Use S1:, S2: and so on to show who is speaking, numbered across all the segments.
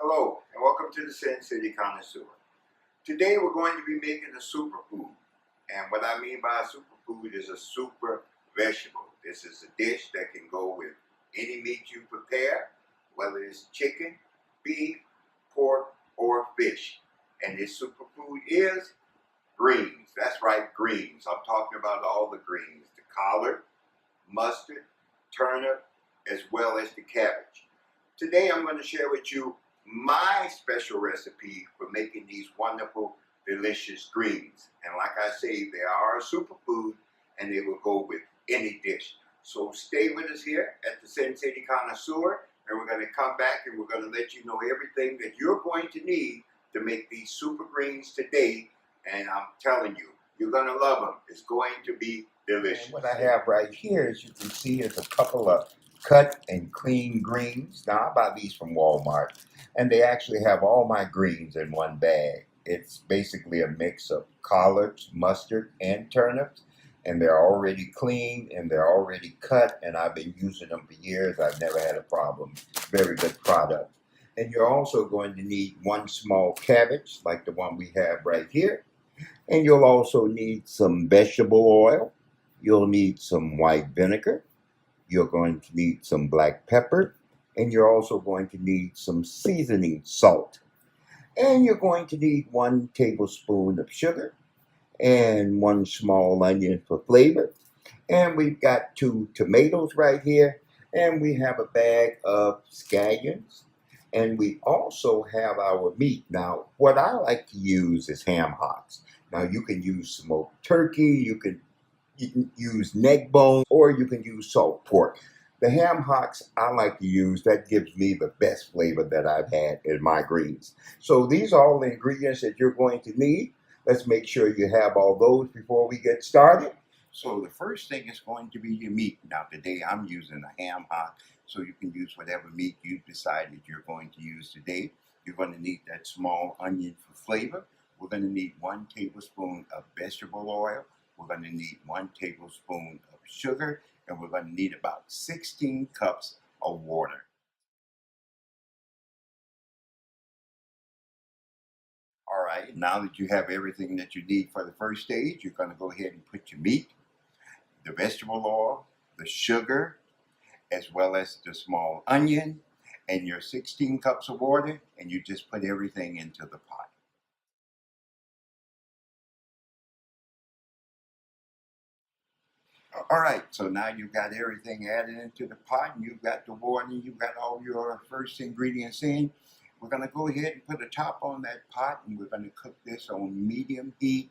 S1: Hello, and welcome to the Sin City Connoisseur. Today we're going to be making a superfood. And what I mean by a superfood is a super vegetable. This is a dish that can go with any meat you prepare, whether it's chicken, beef, pork, or fish. And this superfood is greens. That's right, greens. I'm talking about all the greens. The collard, mustard, turnip, as well as the cabbage. Today I'm going to share with you my special recipe for making these wonderful, delicious greens. And like I say, they are a superfood and they will go with any dish. So stay with us here at the Sin City Connoisseur, and we're going to come back and we're going to let you know everything that you're going to need to make these super greens today. And I'm telling you, you're going to love them. It's going to be delicious. And what I have right here, as you can see, is a couple of cut and clean greens. Now, I buy these from Walmart, and they actually have all my greens in one bag. It's basically a mix of collards, mustard, and turnips, and they're already clean and they're already cut, and I've been using them for years. I've never had a problem. Very good product. And you're also going to need one small cabbage, like the one we have right here. And you'll also need some vegetable oil. You'll need some white vinegar. You're going to need some black pepper, and you're also going to need some seasoning salt. And you're going to need 1 tablespoon of sugar and 1 small onion for flavor. And we've got 2 tomatoes right here, and we have a bag of scallions. And we also have our meat. Now, what I like to use is ham hocks. Now, you can use smoked turkey, you can use neck bones, or you can use salt pork. The ham hocks I like to use, that gives me the best flavor that I've had in my greens. So these are all the ingredients that you're going to need. Let's make sure you have all those before we get started. So the first thing is going to be your meat. Now today I'm using a ham hock, so you can use whatever meat you decided you're going to use today. You're going to need that small onion for flavor. We're going to need 1 tablespoon of vegetable oil. We're going to need 1 tablespoon of sugar, and we're going to need about 16 cups of water. All right, now that you have everything that you need for the first stage, you're going to go ahead and put your meat, the vegetable oil, the sugar, as well as the small onion, and your 16 cups of water, and you just put everything into the pot. All right, so now you've got everything added into the pot, and you've got the water, and you've got all your first ingredients in. We're going to go ahead and put a top on that pot, and we're going to cook this on medium heat.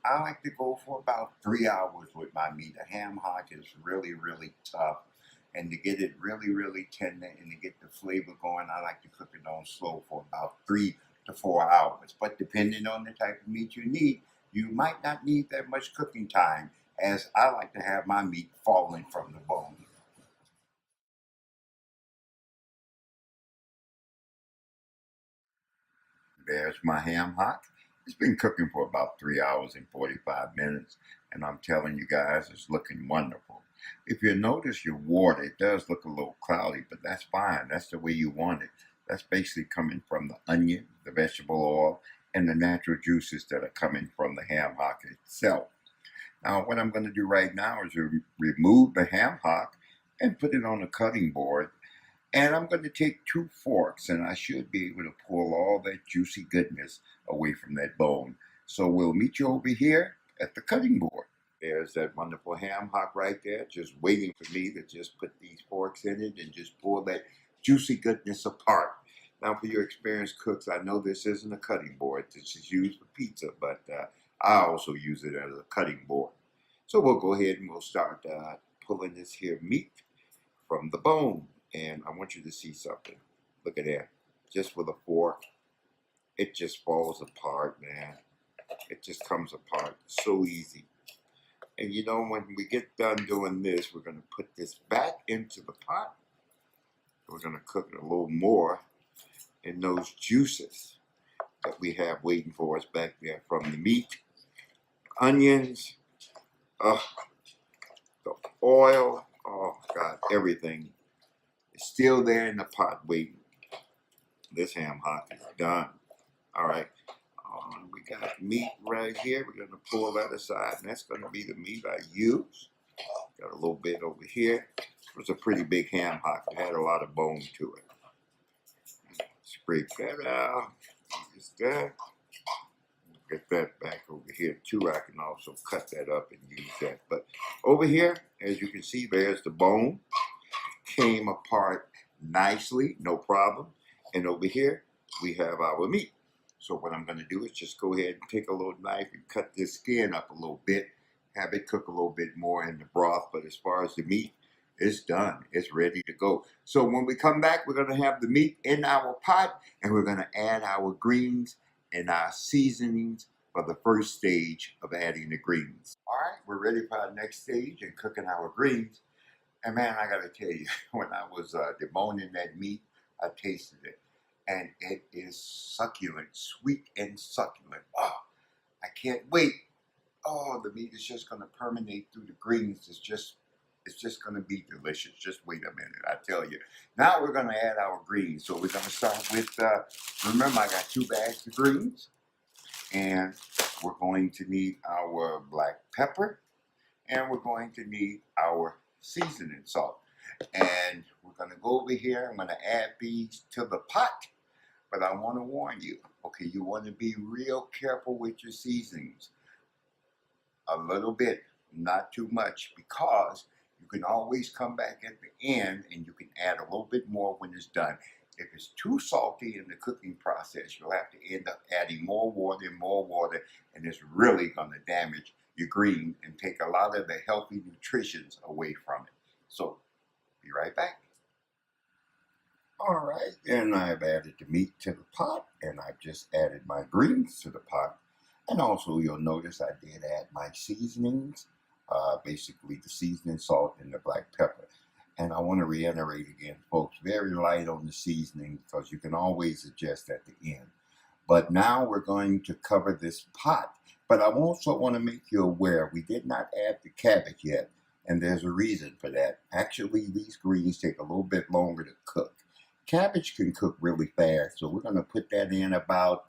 S1: I like to go for about 3 hours with my meat. A ham hock is really, really tough, and to get it really, really tender and to get the flavor going, I like to cook it on slow for about 3 to 4 hours. But depending on the type of meat you need, you might not need that much cooking time, as I like to have my meat falling from the bone. There's my ham hock. It's been cooking for about 3 hours and 45 minutes, and I'm telling you guys, it's looking wonderful. If you notice your water, it does look a little cloudy, but that's fine. That's the way you want it. That's basically coming from the onion, the vegetable oil, and the natural juices that are coming from the ham hock itself. Now, what I'm going to do right now is remove the ham hock and put it on a cutting board. And I'm going to take 2 forks, and I should be able to pull all that juicy goodness away from that bone. So we'll meet you over here at the cutting board. There's that wonderful ham hock right there, just waiting for me to just put these forks in it and just pull that juicy goodness apart. Now, for your experienced cooks, I know this isn't a cutting board. This is used for pizza, but I also use it as a cutting board. So we'll go ahead and we'll start pulling this here meat from the bone. And I want you to see something. Look at that. Just with a fork, it just falls apart, man. It just comes apart so easy. And you know, when we get done doing this, we're going to put this back into the pot. We're going to cook it a little more in those juices that we have waiting for us back there from the meat, onions, the oil, oh God, everything is still there in the pot waiting. This ham hock is done. All right. We got meat right here. We're going to pull that aside, and that's going to be the meat I use. Got a little bit over here. It was a pretty big ham hock. It had a lot of bone to it. Scrape that out. Just that. Get that back over here too. I can also cut that up and use that. But over here, as you can see, there's the bone. Came apart nicely, no problem. And over here, we have our meat. So what I'm going to do is just go ahead and take a little knife and cut this skin up a little bit. Have it cook a little bit more in the broth. But as far as the meat, it's done. It's ready to go. So when we come back, we're going to have the meat in our pot, and we're going to add our greens and our seasonings for the first stage of adding the greens. All right, we're ready for our next stage and cooking our greens. And man, I got to tell you, when I was deboning that meat, I tasted it. And it is succulent, sweet and succulent. Oh, I can't wait. Oh, the meat is just going to permeate through the greens. It's just going to be delicious. Just wait a minute, I tell you. Now we're going to add our greens. So we're going to start with, remember I got 2 bags of greens. And we're going to need our black pepper. And we're going to need our seasoning salt. And we're going to go over here. I'm going to add these to the pot. But I want to warn you, okay, you want to be real careful with your seasonings. A little bit, not too much, because you can always come back at the end and you can add a little bit more when it's done. If it's too salty in the cooking process, you'll have to end up adding more water, and it's really going to damage your green and take a lot of the healthy nutritions away from it. So, be right back. All right, and I've added the meat to the pot, and I've just added my greens to the pot. And also, you'll notice I did add my seasonings, basically the seasoning salt and the black pepper. And I want to reiterate again, folks, very light on the seasoning because you can always adjust at the end. But now we're going to cover this pot. But I also want to make you aware, we did not add the cabbage yet, and there's a reason for that. Actually, these greens take a little bit longer to cook. Cabbage can cook really fast, so we're going to put that in about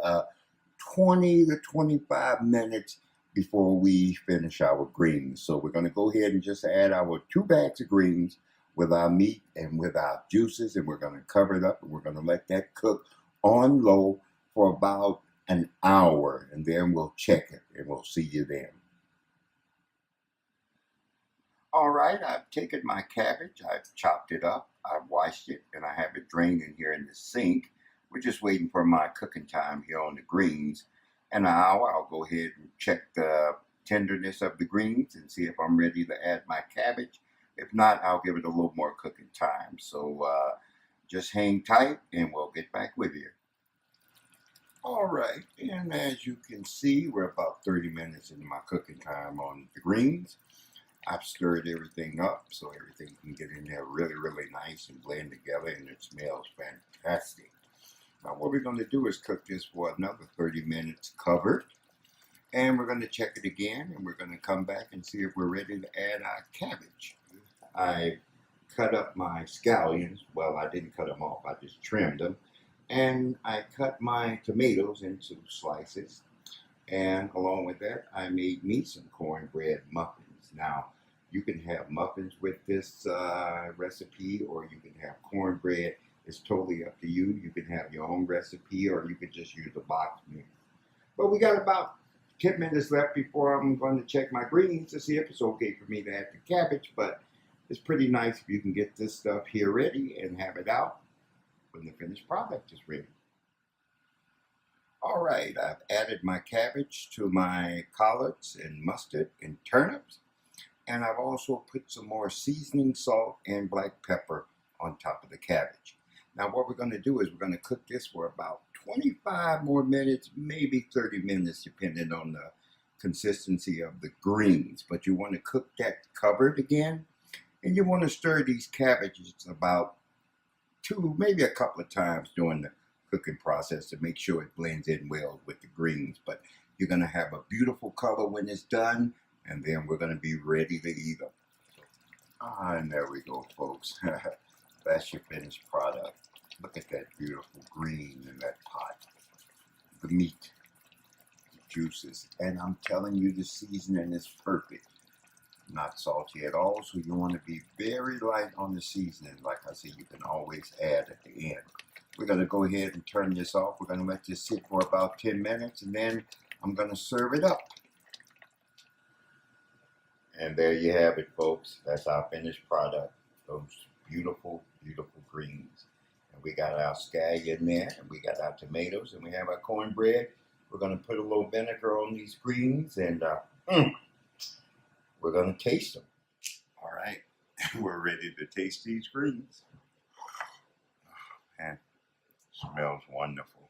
S1: 20 to 25 minutes before we finish our greens. So we're going to go ahead and just add our 2 bags of greens with our meat and with our juices, and we're going to cover it up, and we're going to let that cook on low for about an hour, and then we'll check it, and we'll see you then. All right, I've taken my cabbage, I've chopped it up, I've washed it, and I have it drained in here in the sink. We're just waiting for my cooking time here on the greens. In an hour, I'll go ahead and check the tenderness of the greens and see if I'm ready to add my cabbage. If not, I'll give it a little more cooking time. So just hang tight and we'll get back with you. All right, and as you can see, we're about 30 minutes into my cooking time on the greens. I've stirred everything up so everything can get in there really, really nice and blend together, and it smells fantastic. Now what we're going to do is cook this for another 30 minutes covered, and we're going to check it again, and we're going to come back and see if we're ready to add our cabbage. I cut up my scallions. Well, I didn't cut them off, I just trimmed them. And I cut my tomatoes into slices. And along with that, I made me some cornbread muffins. Now, you can have muffins with this recipe, or you can have cornbread. It's totally up to you. You can have your own recipe, or you can just use a box mix. But we got about 10 minutes left before I'm going to check my greens to see if it's okay for me to add the cabbage. But it's pretty nice if you can get this stuff here ready and have it out when the finished product is ready. All right, I've added my cabbage to my collards and mustard and turnips. And I've also put some more seasoning salt and black pepper on top of the cabbage. Now what we're going to do is we're going to cook this for about 25 more minutes, maybe 30 minutes, depending on the consistency of the greens. But you want to cook that covered again, and you want to stir these cabbages about maybe a couple of times during the cooking process to make sure it blends in well with the greens. But you're going to have a beautiful color when it's done, and then we're going to be ready to eat them. And there we go, folks. That's your finished product. Look at that beautiful green in that pot. The meat, the juices, and I'm telling you, the seasoning is perfect. Not salty at all, so you want to be very light on the seasoning. Like I said, you can always add at the end. We're going to go ahead and turn this off. We're going to let this sit for about 10 minutes, and then I'm going to serve it up. And there you have it, folks. That's our finished product. Those beautiful, beautiful greens. And we got our scallion there, and we got our tomatoes, and we have our cornbread. We're going to put a little vinegar on these greens, and we're going to taste them. All right, we're ready to taste these greens. Man, smells wonderful.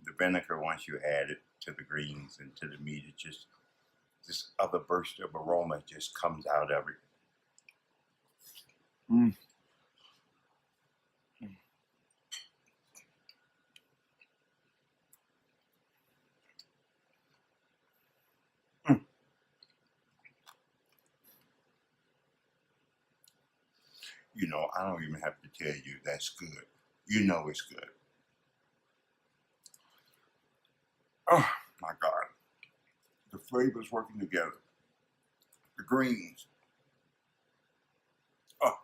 S1: The vinegar, once you add it to the greens and to the meat, it just, this other burst of aroma just comes out of it. You know, I don't even have to tell you that's good. You know it's good. Oh my God. The flavors working together. The greens. Oh,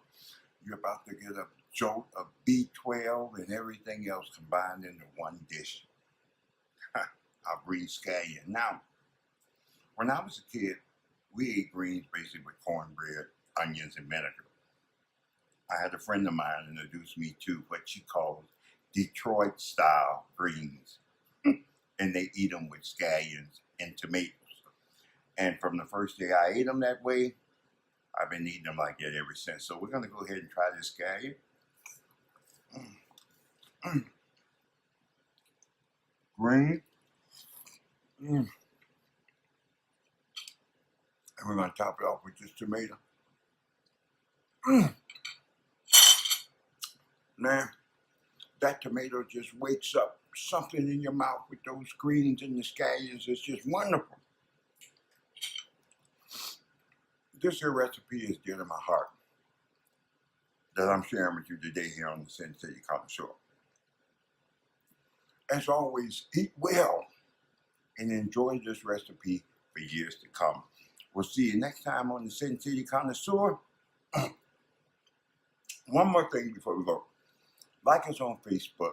S1: you're about to get a jolt of B12 and everything else combined into one dish. Our green scallion. Now, when I was a kid, we ate greens basically with cornbread, onions, and vinegar. I had a friend of mine introduce me to what she calls Detroit style greens. And they eat them with scallions and tomatoes. And from the first day I ate them that way, I've been eating them like that ever since. So we're going to go ahead and try this scallion. Green. And we're going to top it off with this tomato. Man, that tomato just wakes up something in your mouth with those greens and the scallions. It's just wonderful. This here recipe is dear to my heart that I'm sharing with you today here on the Sin City Connoisseur. As always, eat well and enjoy this recipe for years to come. We'll see you next time on the Sin City Connoisseur. One more thing before we go. Like us on Facebook.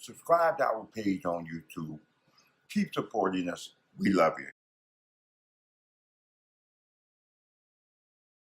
S1: Subscribe to our page on YouTube. Keep supporting us. We love you.